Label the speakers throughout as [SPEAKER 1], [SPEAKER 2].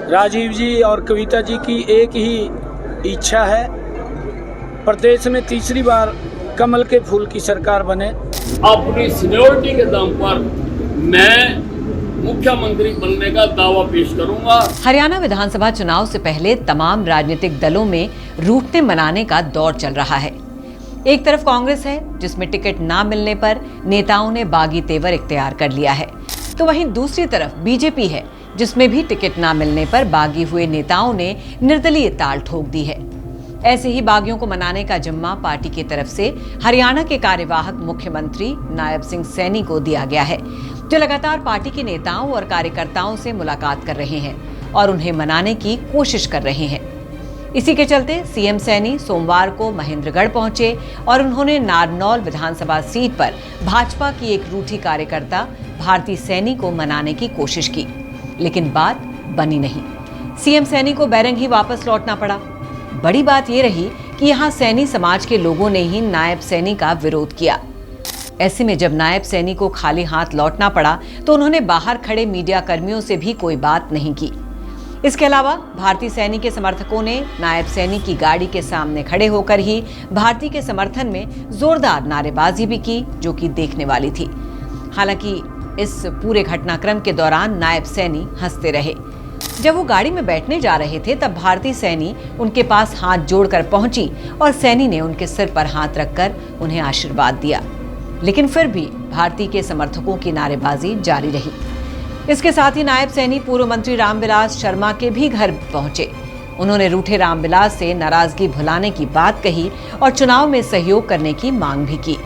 [SPEAKER 1] राजीव जी और कविता जी की एक ही इच्छा है, प्रदेश में तीसरी बार कमल के फूल की सरकार बने।
[SPEAKER 2] अपनी सीनियरिटी के दम पर मैं मुख्यमंत्री बनने का दावा पेश करूंगा।
[SPEAKER 3] हरियाणा विधानसभा चुनाव से पहले तमाम राजनीतिक दलों में रूठने मनाने का दौर चल रहा है। एक तरफ कांग्रेस है, जिसमें टिकट ना मिलने पर नेताओं ने बागी तेवर इख्तियार कर लिया है, तो वहीं दूसरी तरफ बीजेपी है, जिसमें भी टिकट ना मिलने पर बागी हुए नेताओं ने निर्दलीय ताल ठोक दी है। ऐसे ही बागियों को मनाने का जिम्मा पार्टी की तरफ से हरियाणा के कार्यवाहक मुख्यमंत्री नायब सिंह सैनी को दिया गया है, जो लगातार पार्टी के नेताओं और कार्यकर्ताओं से मुलाकात कर रहे हैं और उन्हें मनाने की कोशिश कर रहे हैं। इसी के चलते सीएम सैनी सोमवार को महेंद्रगढ़ पहुंचे और उन्होंने नारनौल विधानसभा सीट पर भाजपा की एक रूठी कार्यकर्ता भारती सैनी को मनाने की कोशिश की, लेकिन बात बनी नहीं। सीएम सैनी को बैरंग ही वापस लौटना पड़ा। बड़ी बात यह रही कि यहां सैनी समाज के लोगों ने ही नायब सैनी का विरोध किया। ऐसे में जब नायब सैनी को खाली हाथ लौटना पड़ा तो उन्होंने बाहर खड़े मीडिया कर्मियों से भी कोई बात नहीं की। इसके अलावा भारती सैनी के समर्थकों ने नायब सैनी की गाड़ी के सामने खड़े होकर ही भारती के समर्थन में जोरदार नारेबाजी भी की, जो कि देखने वाली थी। हालांकि इस पूरे घटनाक्रम के दौरान नायब सैनी हंसते रहे। जब वो गाड़ी में बैठने जा रहे थे तब भारती सैनी उनके पास हाथ जोड़कर पहुंची और सैनी ने उनके सिर पर हाथ रखकर उन्हें आशीर्वाद दिया, लेकिन फिर भी भारती के समर्थकों की नारेबाजी जारी रही। इसके साथ ही नायब सैनी पूर्व मंत्री रामविलास शर्मा के भी घर पहुंचे। उन्होंने रूठे रामविलास से नाराजगी भुलाने की बात कही और चुनाव में सहयोग करने की मांग भी की।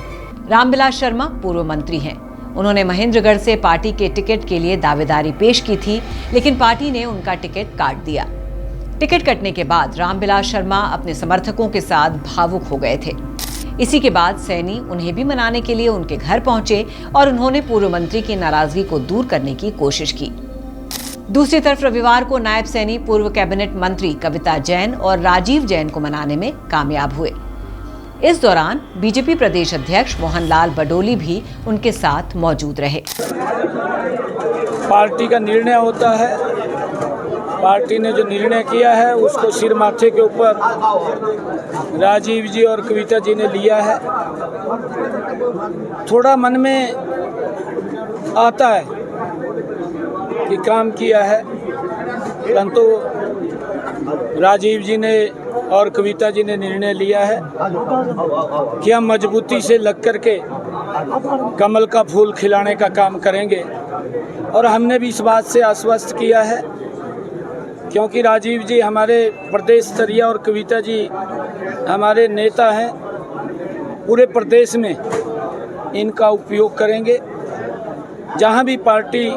[SPEAKER 3] रामविलास शर्मा पूर्व मंत्री हैं। उन्होंने महेंद्रगढ़ से पार्टी के टिकट के लिए दावेदारी पेश की थी, लेकिन पार्टी ने उनका टिकट काट दिया। टिकट कटने के बाद रामविलास शर्मा अपने समर्थकों के साथ भावुक हो गए थे। इसी के बाद सैनी उन्हें भी मनाने के लिए उनके घर पहुंचे और उन्होंने पूर्व मंत्री की नाराजगी को दूर करने की कोशिश की। दूसरी तरफ रविवार को नायब सैनी पूर्व कैबिनेट मंत्री कविता जैन और राजीव जैन को मनाने में कामयाब हुए। इस दौरान बीजेपी प्रदेश अध्यक्ष मोहन लाल बडोली भी उनके साथ मौजूद रहे।
[SPEAKER 1] पार्टी का निर्णय होता है, पार्टी ने जो निर्णय किया है उसको सिर माथे के ऊपर राजीव जी और कविता जी ने लिया है। थोड़ा मन में आता है कि काम किया है, परंतु राजीव जी ने और कविता जी ने निर्णय लिया है कि हम मजबूती से लग कर के कमल का फूल खिलाने का काम करेंगे। और हमने भी इस बात से आश्वस्त किया है, क्योंकि राजीव जी हमारे प्रदेश स्तरीय और कविता जी हमारे नेता हैं। पूरे प्रदेश में इनका उपयोग करेंगे। जहां भी पार्टी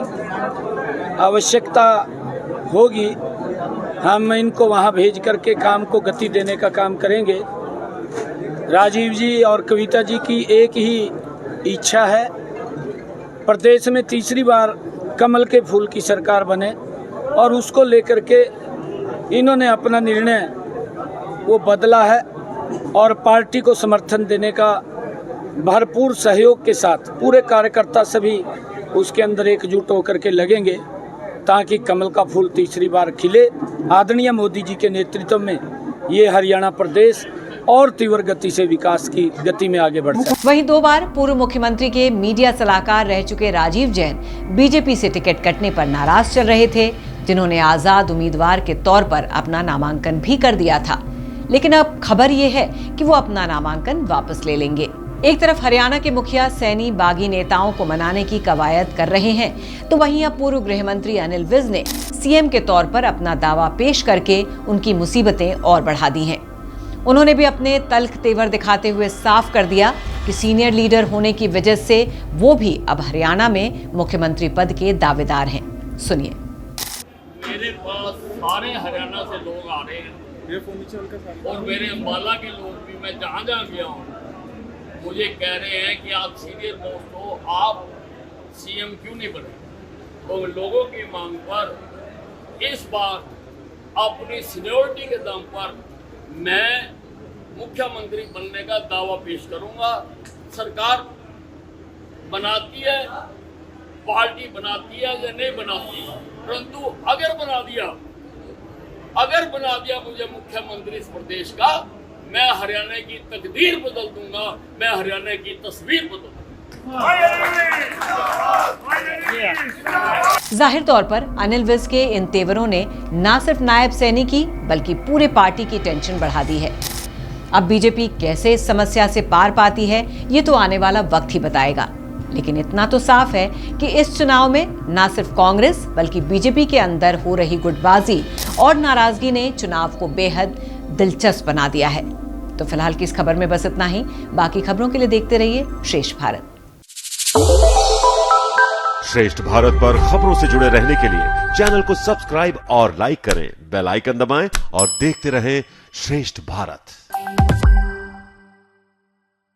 [SPEAKER 1] आवश्यकता होगी हम इनको वहां भेज करके काम को गति देने का काम करेंगे। राजीव जी और कविता जी की एक ही इच्छा है, प्रदेश में तीसरी बार कमल के फूल की सरकार बने, और उसको लेकर के इन्होंने अपना निर्णय वो बदला है और पार्टी को समर्थन देने का भरपूर सहयोग के साथ पूरे कार्यकर्ता सभी उसके अंदर एकजुट होकर के लगेंगे, ताकि कमल का फूल तीसरी बार खिले। आदरणीय मोदी जी के नेतृत्व में ये हरियाणा प्रदेश और तीव्र गति से विकास की गति में आगे बढ़ सके।
[SPEAKER 3] वहीं 2 बार पूर्व मुख्यमंत्री के मीडिया सलाहकार रह चुके राजीव जैन बीजेपी से टिकट कटने पर नाराज चल रहे थे, जिन्होंने आजाद उम्मीदवार के तौर पर अपना नामांकन भी कर दिया था। लेकिन अब खबर ये है कि वो अपना नामांकन वापस ले लेंगे। एक तरफ हरियाणा के मुखिया सैनी बागी नेताओं को मनाने की कवायद कर रहे हैं, तो वहीं अब पूर्व गृह मंत्री अनिल विज ने सीएम के तौर पर अपना दावा पेश करके उनकी मुसीबतें और बढ़ा दी हैं। उन्होंने भी अपने तल्ख तेवर दिखाते हुए साफ कर दिया कि सीनियर लीडर होने की वजह से वो भी अब हरियाणा में मुख्यमंत्री पद के दावेदार हैं। सुनिए।
[SPEAKER 2] मेरे पास सारे हरियाणा से लोग आ रहे हैं और मेरे अम्बाला के लोग भी, मैं जहाँ जहाँ गया हूँ, मुझे कह रहे हैं कि आप सीनियर मोस्ट हो, आप सीएम क्यों नहीं बने। तो लोगों की मांग पर इस बार अपनी सीनियरिटी के दम पर मैं मुख्यमंत्री बनने का दावा पेश करूंगा। सरकार बनाती है, पार्टी बनाती है या नहीं बनाती, परंतु अगर बना दिया अगर बना दिया मुझे मुख्यमंत्री इस प्रदेश का, मैं हरियाणा की तकदीर बदल दूंगा, मैं हरियाणा की तस्वीर बदल दूंगा।
[SPEAKER 3] जाहिर तौर पर अनिल विज के इन तेवरों ने न सिर्फ नायब सैनी की बल्कि पूरे पार्टी की टेंशन बढ़ा दी है। अब बीजेपी कैसे इस समस्या से पार पाती है, ये तो आने वाला वक्त ही बताएगा। लेकिन इतना तो साफ है कि इस चुनाव में न सिर्फ कांग्रेस बल्कि बीजेपी के अंदर हो रही गुटबाजी और नाराजगी ने चुनाव को बेहद दिलचस्प बना दिया है। तो फिलहाल की इस खबर में बस इतना ही। बाकी खबरों के लिए देखते रहिए श्रेष्ठ भारत।
[SPEAKER 4] श्रेष्ठ भारत पर खबरों से जुड़े रहने के लिए चैनल को सब्सक्राइब और लाइक करें, बेल आइकन दबाएं और देखते रहें श्रेष्ठ भारत।